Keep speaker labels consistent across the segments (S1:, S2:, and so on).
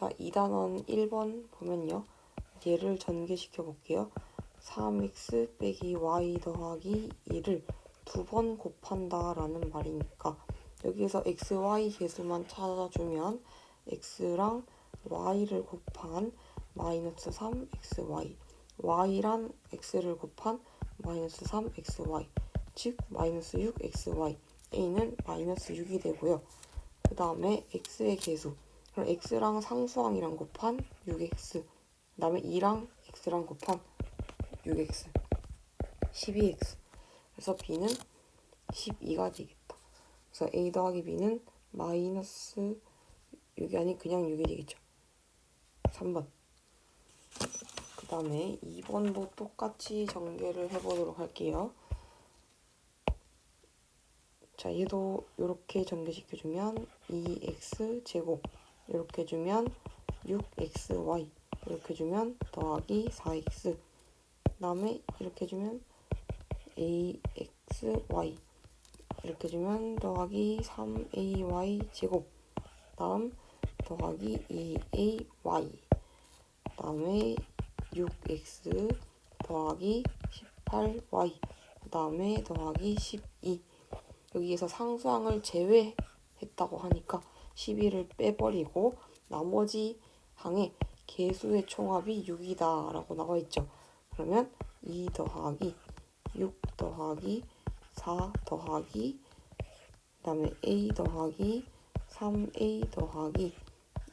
S1: 자, 2단원 1번 보면요. 얘를 전개시켜 볼게요. 3x 빼기 y 더하기 2를 2번 곱한다 라는 말이니까 여기에서 x, y 개수만 찾아주면 x랑 y를 곱한 마이너스 3xy, y란 x를 곱한 마이너스 3xy, 즉 마이너스 6xy, a는 마이너스 6이 되고요. 그 다음에 x의 개수, 그럼 x랑 상수항이랑 곱한 6x, 그 다음에 2랑 x랑 곱한 6x, 12x. 그래서 b는 12가 되겠다. 그래서 a 더하기 b는 마이너스 6이 아닌 그냥 6이 되겠죠. 3번. 그 다음에 2번도 똑같이 전개를 해보도록 할게요. 자, 얘도 이렇게 전개시켜주면 2x 제곱, 이렇게 주면 6xy, 이렇게 주면 더하기 4x, 그 다음에 이렇게 주면 axy, 이렇게 주면 더하기 3ay 제곱, 다음 더하기 2ay, 다음에 6x 더하기 18y, 그 다음에 더하기 12. 여기에서 상수항을 제외했다고 하니까 12를 빼버리고 나머지 항에 개수의 총합이 6이다 라고 나와 있죠. 그러면 2 더하기 6 더하기 4 더하기 그 다음에 a 더하기 3a 더하기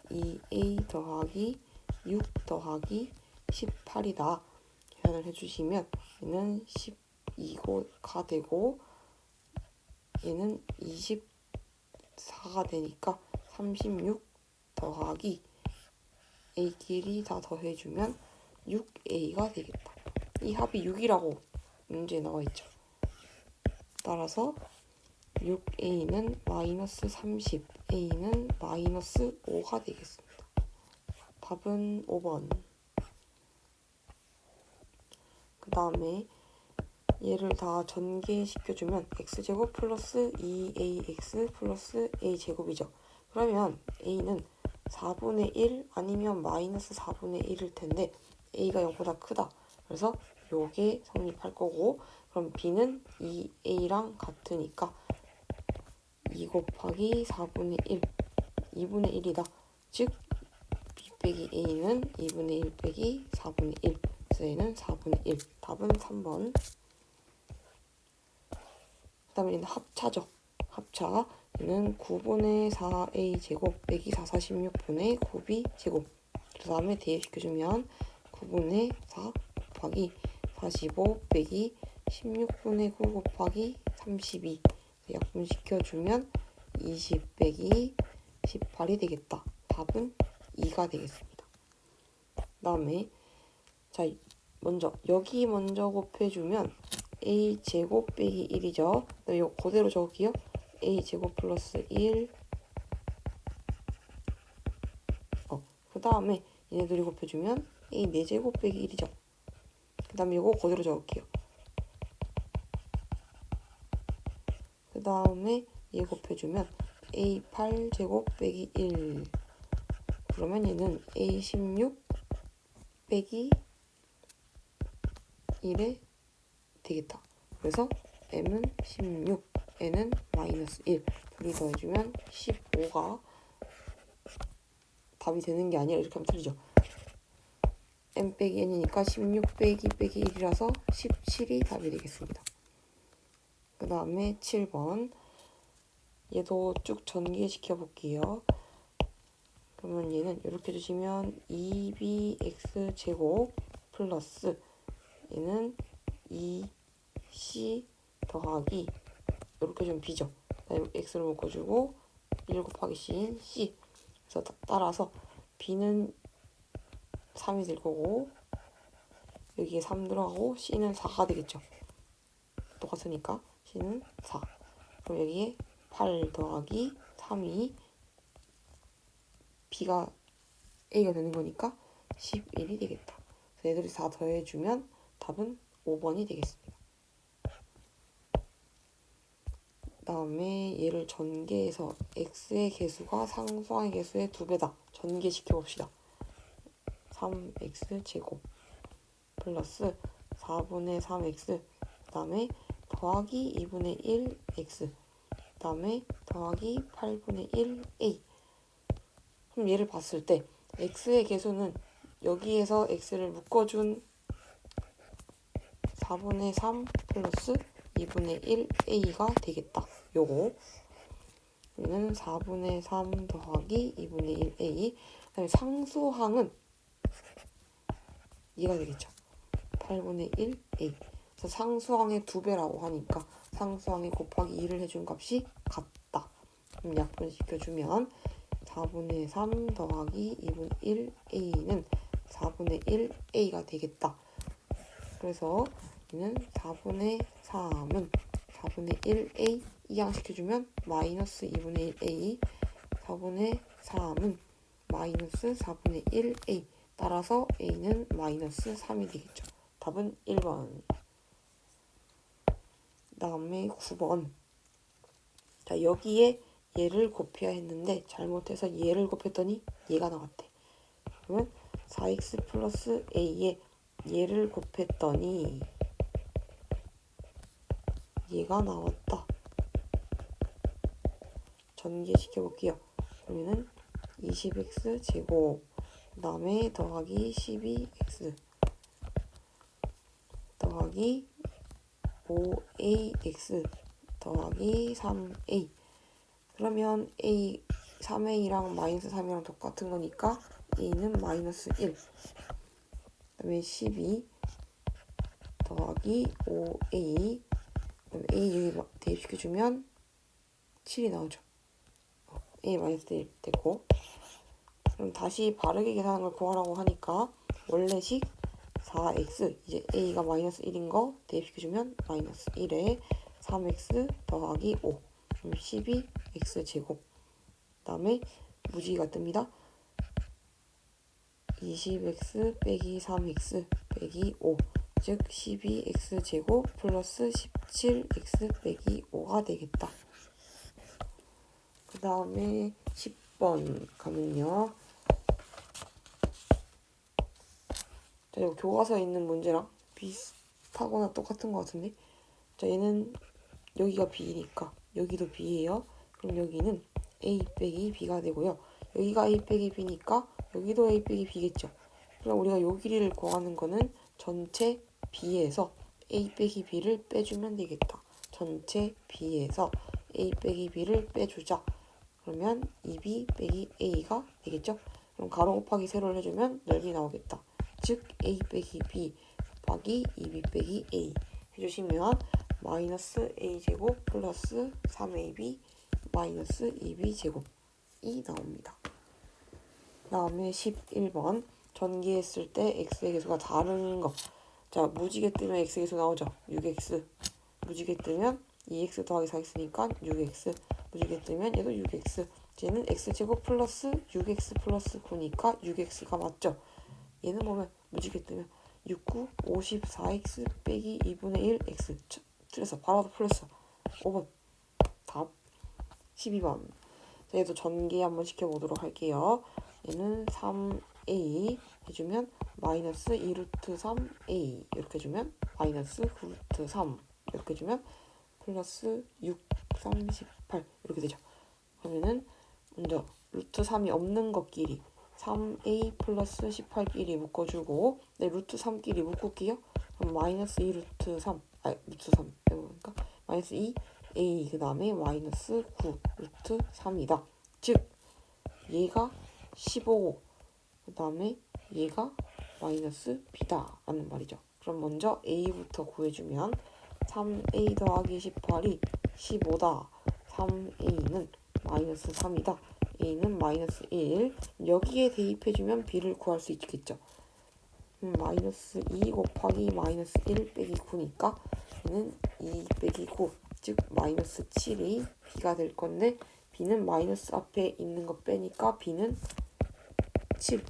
S1: 2a 더하기 6 더하기 18이다. 계산을 해주시면 얘는 12가 되고 얘는 24가 되니까 36 더하기 a끼리 다 더해주면 6a가 되겠다. 이 합이 6이라고 문제에 나와 있죠. 따라서 6a는 마이너스 30, a는 마이너스 5가 되겠습니다. 답은 5번. 그 다음에 얘를 다 전개시켜주면 x제곱 플러스 2ax 플러스 a제곱이죠. 그러면 a는 4분의 1 아니면 마이너스 4분의 1일 텐데 a가 0보다 크다. 그래서 요게 성립할 거고, 그럼 b는 2a랑 같으니까 2 곱하기 4분의 1, 2분의 1이다. 즉 b 빼기 a는 2분의 1 빼기 4분의 1, 그래서 얘는 4분의 1. 답은 3번. 그 다음에 얘는 합차죠. 합차. 얘는 9분의 4a 제곱 빼기 4, 46분의 9b 제곱. 그 다음에 대입시켜주면 9분의 4 곱하기 45 빼기 16분의 9 곱하기 32. 약분시켜주면 20 빼기 18이 되겠다. 답은 2가 되겠습니다. 그 다음에 자, 먼저 여기 먼저 곱해주면 a 제곱 빼기 1이죠. 이거 그대로 적을게요. a 제곱 플러스 1. 그 다음에 얘네들이 곱해주면 a 4제곱 빼기 1이죠. 그 다음에 이거 그대로 적을게요. 그 다음에 얘 곱해주면 a 8제곱 빼기 1. 그러면 얘는 a 16 빼기 1에 되겠다. 그래서 m은 16, n은 마이너스 1. 둘이 더해주면 15가 답이 되는 게 아니라 이렇게 하면 틀리죠. m 빼기 n이니까 16 빼기 1이라서 17이 답이 되겠습니다. 그 다음에 7번. 얘도 쭉 전개시켜 볼게요. 그러면 얘는 이렇게 주시면 2bx 제곱 플러스 얘는 2c 더하기 이렇게 좀 b죠. x를 묶어주고 1 곱하기 c인 c. 그래서 따라서 b는 3이 될 거고 여기에 3 들어가고 c는 4가 되겠죠. 똑같으니까 c는 4. 그럼 여기에 8 더하기 3이 b가 a가 되는 거니까 11이 되겠다. 그래서 얘들이 다 더해주면 답은 5번이 되겠습니다. 그 다음에 얘를 전개해서 x의 개수가 상수항의 개수의 2배다. 전개시켜 봅시다. 3x 제곱 플러스 4분의 3x 그 다음에 더하기 2분의 1x 그 다음에 더하기 8분의 1a. 그럼 얘를 봤을 때 x의 개수는 여기에서 x를 묶어준 4분의 3 플러스 2분의 1a가 되겠다. 요거 얘는 4분의 3 더하기 2분의 1a. 그 다음에 상수항은 얘가 되겠죠. 8분의 1a. 그래서 상수항의 2배라고 하니까 상수항에 곱하기 2를 해준 값이 같다. 그럼 약분시켜주면 4분의 3 더하기 2분의 1a는 4분의 1a가 되겠다. 그래서 얘는 4분의 3은 4분의 1a 이항시켜주면 마이너스 2분의 1a 4분의 3은 마이너스 4분의 1a 따라서 a는 마이너스 3이 되겠죠. 답은 1번. 다음에 9번. 자, 여기에 얘를 곱해야 했는데 잘못해서 얘를 곱했더니 얘가 나왔대. 그러면 4x 플러스 a에 얘를 곱했더니 얘가 나왔다. 전개시켜 볼게요. 그러면은 20x 제곱 그 다음에 더하기 12x 더하기 5ax 더하기 3a. 그러면 a 3a랑 마이너스 3이랑 똑같은 거니까 a는 마이너스 1. 그 다음에 12 더하기 5a. 그 다음에 a 여기 대입시켜주면 7이 나오죠. a 마이너스 1 됐고. 그럼 다시 바르게 계산한 걸 구하라고 하니까 원래식 4x 이제 a가 마이너스 1인 거 대입시켜주면 마이너스 1에 3x 더하기 5 그럼 12x 제곱 그 다음에 무지개가 뜹니다. 20x 빼기 3x 빼기 5 즉 12x 제곱 플러스 17x 빼기 5가 되겠다. 그 다음에 10번 가면요. 자, 이거 교과서에 있는 문제랑 비슷하거나 똑같은 것 같은데. 자, 얘는 여기가 b니까 여기도 b예요. 그럼 여기는 a 빼기 b가 되고요. 여기가 a 빼기 b니까 여기도 a 빼기 b겠죠. 그럼 우리가 요 길이를 구하는 거는 전체 b에서 a 빼기 b를 빼주면 되겠다. 전체 b에서 a 빼기 b를 빼주자. 그러면 2b 빼기 a가 되겠죠. 그럼 가로 곱하기 세로를 해주면 넓이 나오겠다. 즉 a 빼기 b 곱하기 2b 빼기 a 해주시면 마이너스 a제곱 플러스 3ab 마이너스 2b 제곱이 나옵니다. 다음에 11번 전개했을 때 x의 개수가 다른 거. 자, 무지개 뜨면 x의 개수 나오죠. 6x. 무지개 뜨면 2x 더하기 4x니까 6x. 무지개 뜨면 얘도 6x. 얘는 x제곱 플러스 6x 플러스 9니까 6x가 맞죠. 얘는 보면 무지개 뜨면 6, 9, 54x 빼기 2분의 1x. 틀렸어. 바로 풀렸어. 5번. 답 12번. 자, 얘도 전개 한번 시켜보도록 할게요. 얘는 3a 해주면 마이너스 2루트 3a 이렇게 해주면 마이너스 9루트 3 이렇게 해주면 플러스 6, 38 이렇게 되죠. 그러면은 먼저 루트 3이 없는 것끼리 3a 플러스 18끼리 묶어주고 네, 루트 3끼리 묶을게요. 그럼 마이너스 2 루트 3 루트 3 그러니까 마이너스 2a 그 다음에 마이너스 9 루트 3이다. 즉 얘가 15 그 다음에 얘가 마이너스 b다 라는 말이죠. 그럼 먼저 a부터 구해주면 3a 더하기 18이 15다. 3a는 마이너스 3이다. a는 마이너스 1. 여기에 대입해주면 b를 구할 수 있겠죠. 마이너스 2 곱하기 마이너스 1 빼기 9니까 얘는 2 빼기 9, 즉 마이너스 7이 b가 될 건데 b는 마이너스 앞에 있는 거 빼니까 b는 7.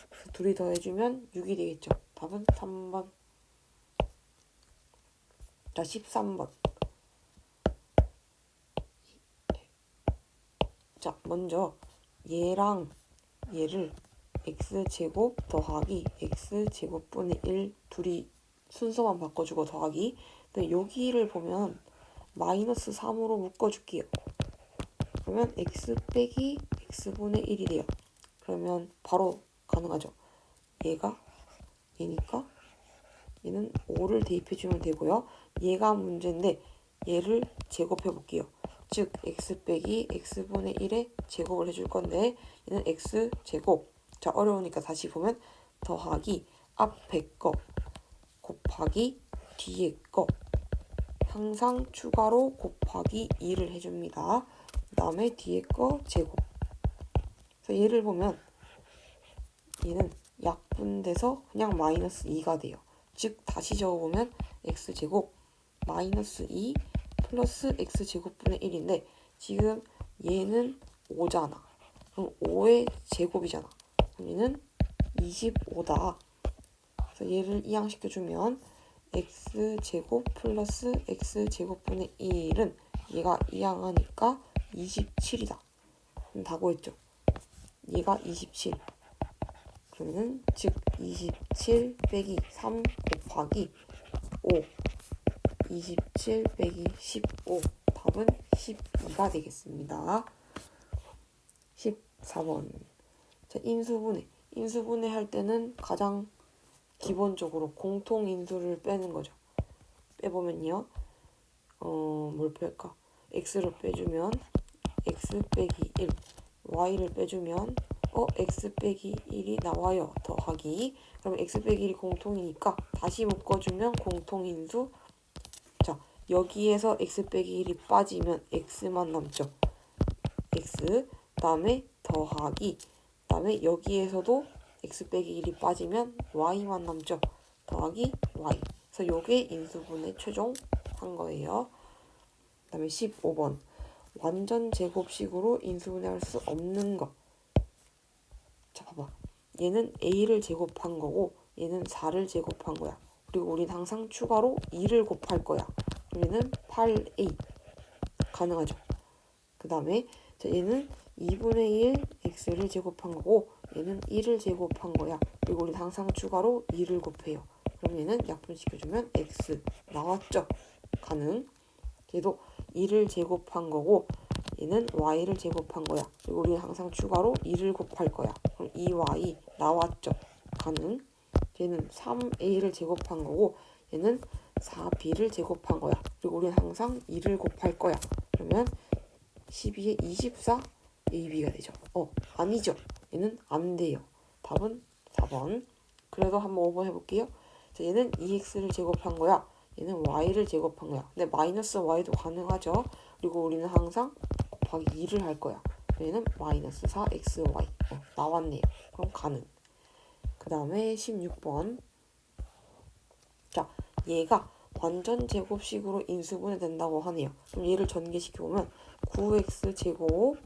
S1: 그래서 둘이 더해주면 6이 되겠죠. 답은 3번. 자, 13번. 자, 먼저 얘랑 얘를 x제곱 더하기 x제곱분의 1 둘이 순서만 바꿔주고 더하기. 근데 여기를 보면 마이너스 3으로 묶어줄게요. 그러면 x 빼기 x분의 1이 돼요. 그러면 바로 가능하죠. 얘가 얘니까 얘는 5를 대입해주면 되고요. 얘가 문제인데 얘를 제곱해 볼게요. 즉 x 빼기 x분의 1의 제곱을 해줄 건데 얘는 x제곱. 자, 어려우니까 다시 보면 더하기 앞에 거 곱하기 뒤에 거 항상 추가로 곱하기 2를 해줍니다. 그 다음에 뒤에 거 제곱. 그래서 얘를 보면 얘는 약분돼서 그냥 마이너스 2가 돼요. 즉 다시 적어보면 x제곱 마이너스 2 플러스 x제곱분의 1인데 지금 얘는 5잖아. 그럼 5의 제곱이잖아. 그럼 얘는 25다. 그래서 얘를 이항시켜주면 x제곱 플러스 x제곱분의 1은 얘가 이항하니까 27이다. 그럼 다 구했죠. 얘가 27. 그러면은 즉 27 빼기 3 곱하기 5 27 빼기 15 답은 12가 되겠습니다. 14번. 자, 인수분해 할 때는 가장 기본적으로 공통인수를 빼는 거죠. 빼보면요. 뭘 뺄까? x를 빼주면 x 빼기 1 y를 빼주면 x 빼기 1이 나와요. 더하기. 그럼 x 빼기 1이 공통이니까 다시 묶어주면 공통인수. 자, 여기에서 x 빼기 1이 빠지면 x만 남죠. x. 다음에 더하기. 다음에 여기에서도 x 빼기 1이 빠지면 y만 남죠. 더하기 y. 그래서 요게 인수분해 최종 한 거예요. 그 다음에 15번. 완전 제곱식으로 인수분해할 수 없는 거. 자, 봐봐. 얘는 a를 제곱한 거고 얘는 4를 제곱한 거야. 그리고 우린 항상 추가로 2를 곱할 거야. 그럼 얘는 8a. 가능하죠. 그 다음에 얘는 2분의 1 x를 제곱한 거고 얘는 1을 제곱한 거야. 그리고 우린 항상 추가로 2를 곱해요. 그럼 얘는 약분시켜주면 x 나왔죠. 가능. 얘도 2를 제곱한 거고 얘는 y를 제곱한 거야. 그리고 우리는 항상 추가로 2를 곱할 거야. 그럼 2y 나왔죠. 가능. 얘는 3a를 제곱한 거고 얘는 4b를 제곱한 거야. 그리고 우리는 항상 2를 곱할 거야. 그러면 12에 24 ab가 되죠. 아니죠. 얘는 안 돼요. 답은 4번. 그래도 한번 5번 해볼게요. 자, 얘는 2x를 제곱한 거야. 얘는 y를 제곱한 거야. 근데 마이너스 y도 가능하죠. 그리고 우리는 항상 곱하기 2를 할 거야. 얘는 마이너스 4xy. 나왔네요. 그럼 가능. 그 다음에 16번. 자, 얘가 완전 제곱식으로 인수분해 된다고 하네요. 그럼 얘를 전개시켜보면 9x 제곱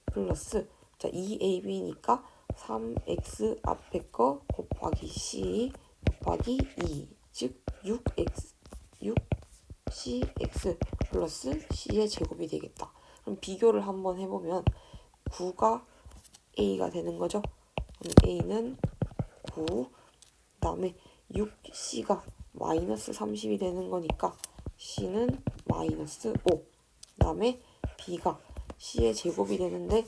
S1: 플러스 자 2ab니까 3x 앞에 거 곱하기 c 곱하기 2 즉 6cx 플러스 c의 제곱이 되겠다. 그럼 비교를 한번 해보면 9가 a가 되는 거죠. 그럼 a는 9, 그 다음에 6c가 마이너스 30이 되는 거니까 c는 마이너스 5, 그 다음에 b가 c의 제곱이 되는데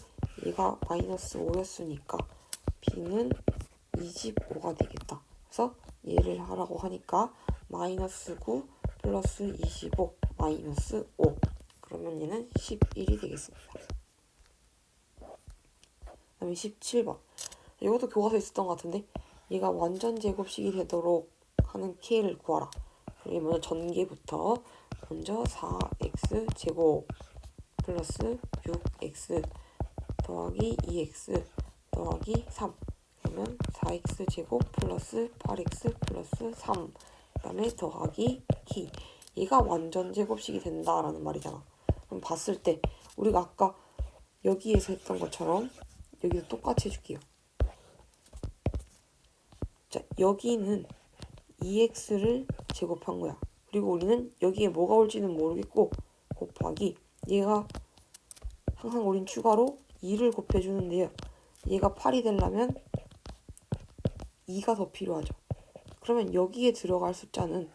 S1: 얘가 마이너스 5였으니까 b는 25가 되겠다. 그래서 얘를 하라고 하니까 마이너스 9 플러스 25 마이너스 5. 그러면 얘는 11이 되겠습니다. 그 다음에 17번. 이것도 교과서에 있었던 것 같은데 얘가 완전 제곱식이 되도록 하는 k를 구하라. 그럼 먼저 전개부터 먼저 4x 제곱 플러스 6x 더하기 2x 더하기 3 그러면 4x 제곱 플러스 8x 플러스 3 그 다음에 더하기 키. 얘가 완전 제곱식이 된다라는 말이잖아. 그럼 봤을 때 우리가 아까 여기에서 했던 것처럼 여기도 똑같이 해줄게요. 자, 여기는 2x를 제곱한 거야. 그리고 우리는 여기에 뭐가 올지는 모르겠고 곱하기 얘가 항상 우린 추가로 2를 곱해주는데요. 얘가 8이 되려면 2가 더 필요하죠. 그러면 여기에 들어갈 숫자는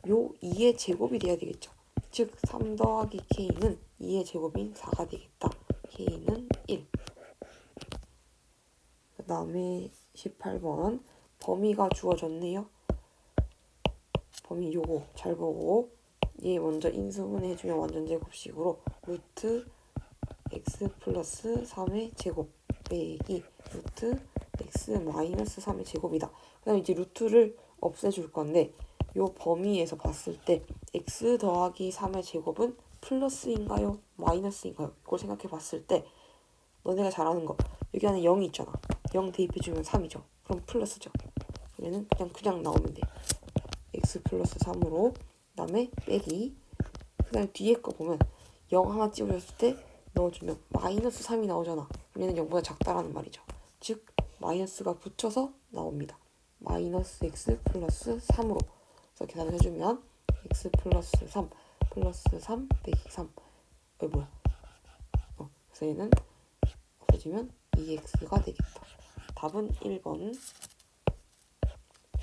S1: 요 2의 제곱이 돼야 되겠죠. 즉 3 더하기 k는 2의 제곱인 4가 되겠다. k는 1. 그 다음에 18번 범위가 주어졌네요. 범위 요거 잘 보고 얘 먼저 인수분해 해주면 완전 제곱식으로 루트 x 플러스 3의 제곱 빼기 루트 x 마이너스 3의 제곱이다. 그 다음에 이제 루트를 없애줄 건데 요 범위에서 봤을 때 x 더하기 3의 제곱은 플러스인가요? 마이너스인가요? 이걸 생각해 봤을 때 너네가 잘 아는 거 여기 안에 0이 있잖아. 0 대입해주면 3이죠. 그럼 플러스죠. 그러면은 그냥 나오면 돼. x 플러스 3으로 그 다음에 빼기 그 다음에 뒤에 거 보면 0 하나 찝어줬을 때 넣어주면 마이너스 3이 나오잖아. 얘는 0보다 작다라는 말이죠. 즉 마이너스가 붙여서 나옵니다. 마이너스 x 플러스 3으로 그래서 계산을 해주면 x 플러스 3 플러스 3 빼기 3 뭐야 그래서 얘는 없어지면 2x가 되겠다. 답은 1번.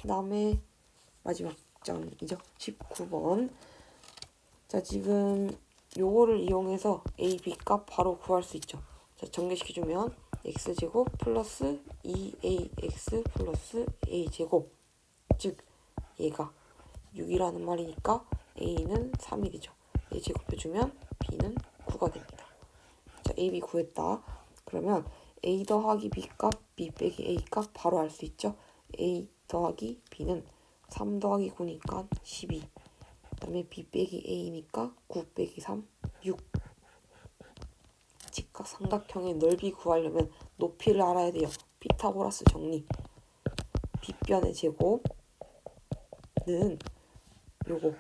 S1: 그 다음에 마지막 장이죠. 19번. 자, 지금 요거를 이용해서 a, b 값 바로 구할 수 있죠. 자, 전개시켜주면 x제곱 플러스 2ax 플러스 a제곱 즉 얘가 6이라는 말이니까 a는 3이 되죠. 얘 제곱해주면 b는 9가 됩니다. 자, a, b 구했다. 그러면 a 더하기 b 값, b 빼기 a 값 바로 알 수 있죠. a 더하기 b는 3 더하기 9니까 12. 그 다음에 b 빼기 a니까 9 빼기 3, 6. 직각삼각형의 넓이 구하려면 높이를 알아야 돼요. 피타고라스 정리. 빗변의 제곱은 요거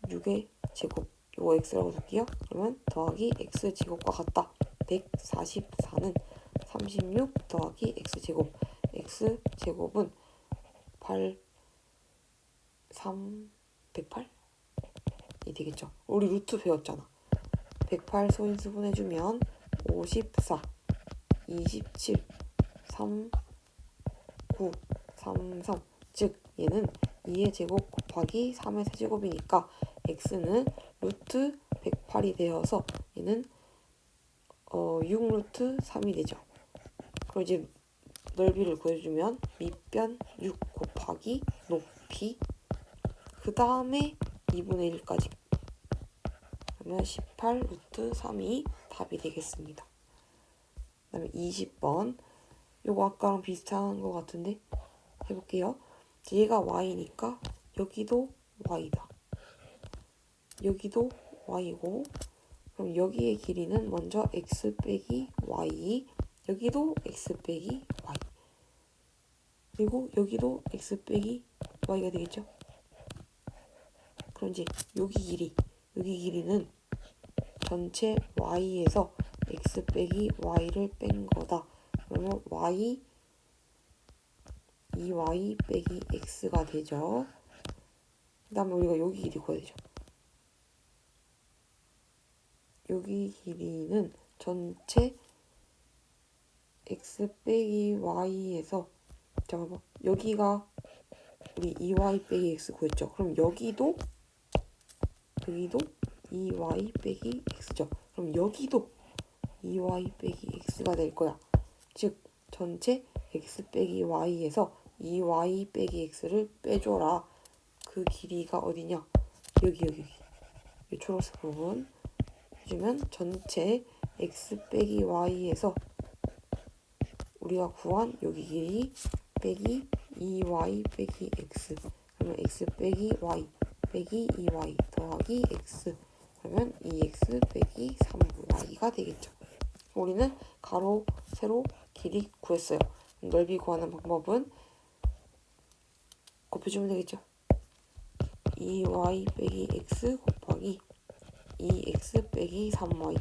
S1: 6의 제곱 요거 x라고 둘게요. 그러면 더하기 x제곱과 같다. 144는 36 더하기 x제곱 x제곱은 8 3 108이 되겠죠. 우리 루트 배웠잖아. 108 소인수분 해주면 54 27 3 9 3 3 즉 얘는 2의 제곱 곱하기 3의 세제곱이니까 x는 루트 108이 되어서 얘는 6루트 3이 되죠. 그럼 이제 넓이를 구해주면 밑변 6 곱하기 높이 그 다음에 2분의 1까지 그러면 18 루트 3이 답이 되겠습니다. 그 다음에 20번 요거 아까랑 비슷한 것 같은데 해볼게요. 얘가 y니까 여기도 y다. 여기도 y고 그럼 여기의 길이는 먼저 x 빼기 y 여기도 x 빼기 y 그리고 여기도 x 빼기 y가 되겠죠. 그럼 이제 여기 길이는 전체 y에서 x 빼기 y를 뺀 거다. 그러면 y 2y 빼기 x가 되죠. 그 다음에 우리가 여기 길이 구해야 되죠. 여기 길이는 전체 x 빼기 y에서 잠깐만 여기가 우리 2y 빼기 x 구했죠. 그럼 여기도 2y 빼기 x죠. 그럼 여기도 2y 빼기 x가 될 거야. 즉 전체 x 빼기 y에서 2y 빼기 x를 빼줘라. 그 길이가 어디냐? 여기 이 초록색 부분 해주면 전체 x 빼기 y에서 우리가 구한 여기 길이 빼기 2y 빼기 x 그러면 x 빼기 y 빼기 2y 더하기 x 그러면 2x 빼기 3y가 되겠죠. 우리는 가로, 세로, 길이 구했어요. 넓이 구하는 방법은 곱해주면 되겠죠. 2y 빼기 x 곱하기 2x 빼기 3y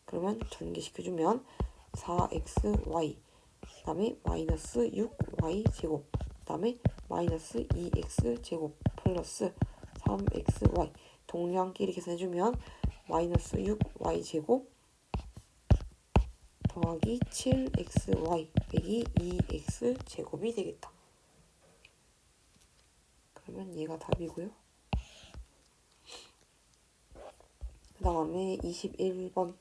S1: 그러면 전개시켜주면 4xy 그 다음에 마이너스 6y 제곱 그 다음에 마이너스 2x 제곱 플러스 3xy 동량끼리 계산해주면 마이너스 6y 제곱 더하기 7xy 빼기 2x 제곱이 되겠다. 그러면 얘가 답이고요. 그 다음에 21번.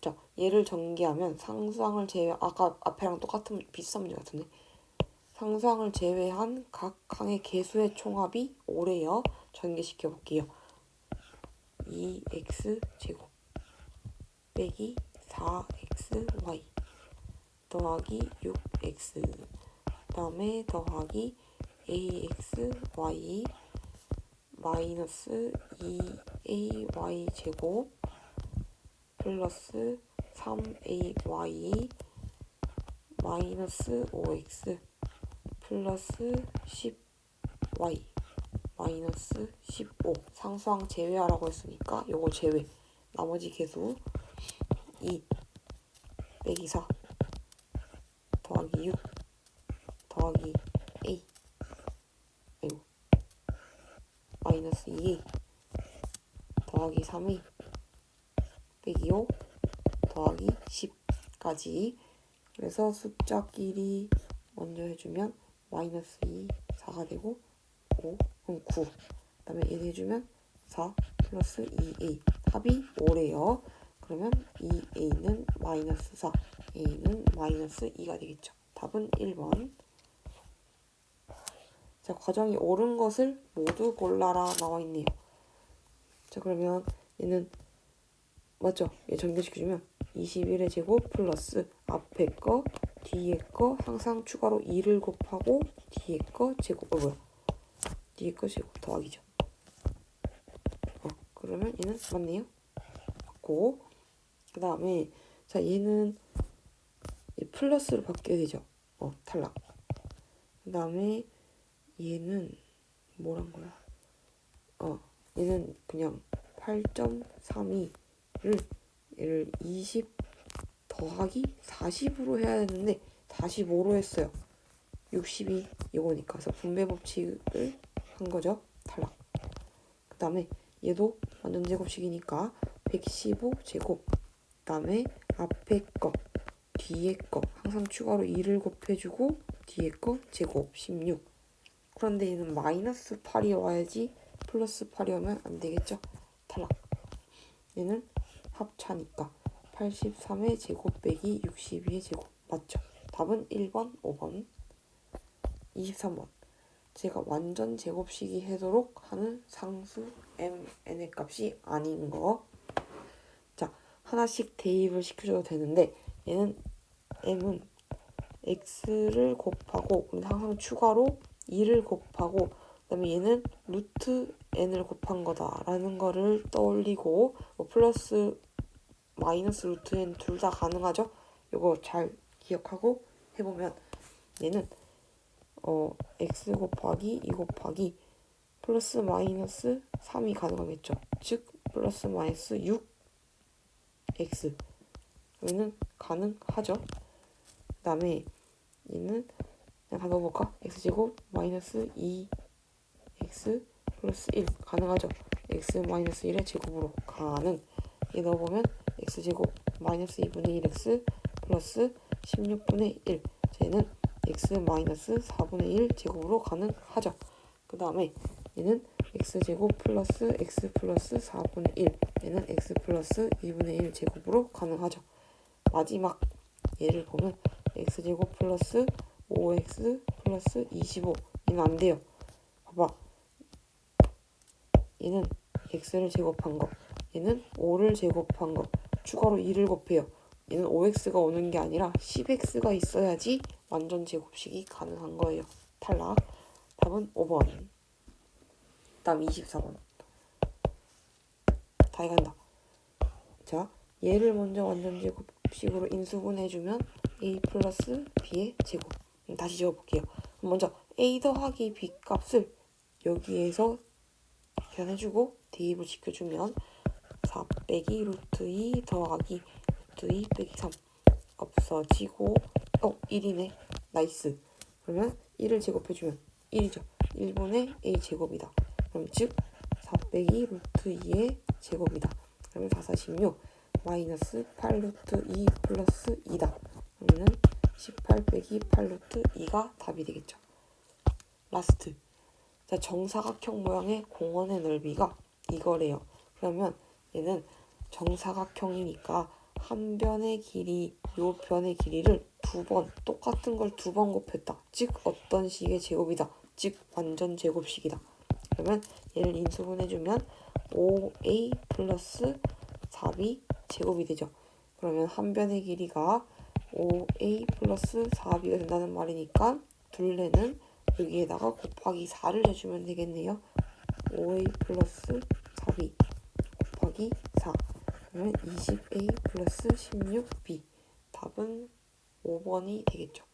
S1: 자, 얘를 전개하면 상수항을 제외, 아까 앞에랑 똑같은 비슷한 문제 같은데, 상수항을 제외한 각 항의 개수의 총합이 5래요. 전개시켜 볼게요. 2x 제곱 빼기 4xy 더하기 6x 그 다음에 더하기 axy 마이너스 2ay 제곱 플러스 3ay 마이너스 5x 플러스 10y 마이너스 15 상수항 제외하라고 했으니까 요거 제외 나머지 개수 2 빼기 4 더하기 6 더하기 a 아이고 마이너스 2a 더하기 3a 빼기 5 더하기 10까지. 그래서 숫자끼리 먼저 해주면 마이너스 2 4가 되고 5 그럼 9 그 다음에 1 해주면 4 플러스 2a 합이 5래요. 그러면 2a는 마이너스 4 a는 마이너스 2가 되겠죠. 답은 1번. 자, 과정이 옳은 것을 모두 골라라 나와 있네요. 자, 그러면 얘는 맞죠? 얘 전개시켜주면 21의 제곱 플러스 앞에 거 뒤에 거 항상 추가로 2를 곱하고 뒤에 거 제곱 뒤에 거 제곱 더하기죠. 그러면 얘는 맞네요. 맞고 그 다음에 자 얘는 플러스로 바뀌어야 되죠. 탈락. 그 다음에 얘는 뭐란 거야? 얘는 그냥 8.32를 얘를 20 더하기 40으로 해야 되는데 45로 했어요. 60이 이거니까. 그래서 분배 법칙을 한 거죠. 탈락. 그 다음에 얘도 완전 제곱식이니까 115제곱 그 다음에 앞에 거 뒤에 거 항상 추가로 2를 곱해주고 뒤에 거 제곱 16. 그런데 얘는 마이너스 8이 와야지 플러스 8이 오면 안 되겠죠. 탈락. 얘는 합차니까 83의 제곱 빼기 62의 제곱 맞죠. 답은 1번, 5번. 23번. 제가 완전 제곱식이 되도록 하는 상수 mn의 값이 아닌 거. 자, 하나씩 대입을 시켜줘도 되는데 얘는 m은 x를 곱하고 항상 추가로 2를 곱하고 그다음에 얘는 루트 n을 곱한 거다라는 거를 떠올리고 플러스 마이너스 루트 n 둘 다 가능하죠. 이거 잘 기억하고 해보면 얘는 x 곱하기 2 곱하기 플러스 마이너스 3이 가능하겠죠. 즉 플러스 마이너스 6x 얘는 가능하죠. 그 다음에 얘는 그냥 다 넣어볼까? x제곱 마이너스 2x 플러스 1 가능하죠. x 마이너스 1의 제곱으로 가능. 얘 넣어보면 x제곱 마이너스 2분의 1x 플러스 16분의 1 쟤는 x 마이너스 4분의 1 제곱으로 가능하죠. 그 다음에 얘는 x제곱 플러스 x 플러스 4분의 1 얘는 x 플러스 2분의 1 제곱으로 가능하죠. 마지막 얘를 보면 x제곱 플러스 5x 플러스 25 얘는 안 돼요. 봐봐. 얘는 x를 제곱한 거 얘는 5를 제곱한 거 추가로 2를 곱해요. 얘는 5x가 오는 게 아니라 10x가 있어야지 완전 제곱식이 가능한 거예요. 탈락. 답은 5번. 다음 24번. 다 해간다. 자, 얘를 먼저 완전 제곱식으로 인수분해주면 a 플러스 b의 제곱. 다시 적어볼게요. 먼저 a 더하기 b 값을 여기에서 계산해주고 대입을 시켜주면 4 빼기 루트 2 더하기 루트 2 빼기 3 없어지고 1이네. 나이스. 그러면 1을 제곱해주면 1이죠. 1분의 a 제곱이다. 그럼 즉 4 빼기 루트 2의 제곱이다. 그러면 4, 46 마이너스 8 루트 2 플러스 2다. 그러면 18 빼기 8 루트 2가 답이 되겠죠. 라스트. 자, 정사각형 모양의 공원의 넓이가 이거래요. 그러면 얘는 정사각형이니까 한 변의 길이, 요 변의 길이를 똑같은 걸 두 번 곱했다. 즉 어떤 식의 제곱이다. 즉 완전 제곱식이다. 그러면 얘를 인수분해주면 5a 플러스 4b 제곱이 되죠. 그러면 한 변의 길이가 5a 플러스 4b가 된다는 말이니까 둘레는 여기에다가 곱하기 4를 해주면 되겠네요. 5a 플러스 4b 곱하기 4 그러면 20a 플러스 16b 답은 5번이 되겠죠.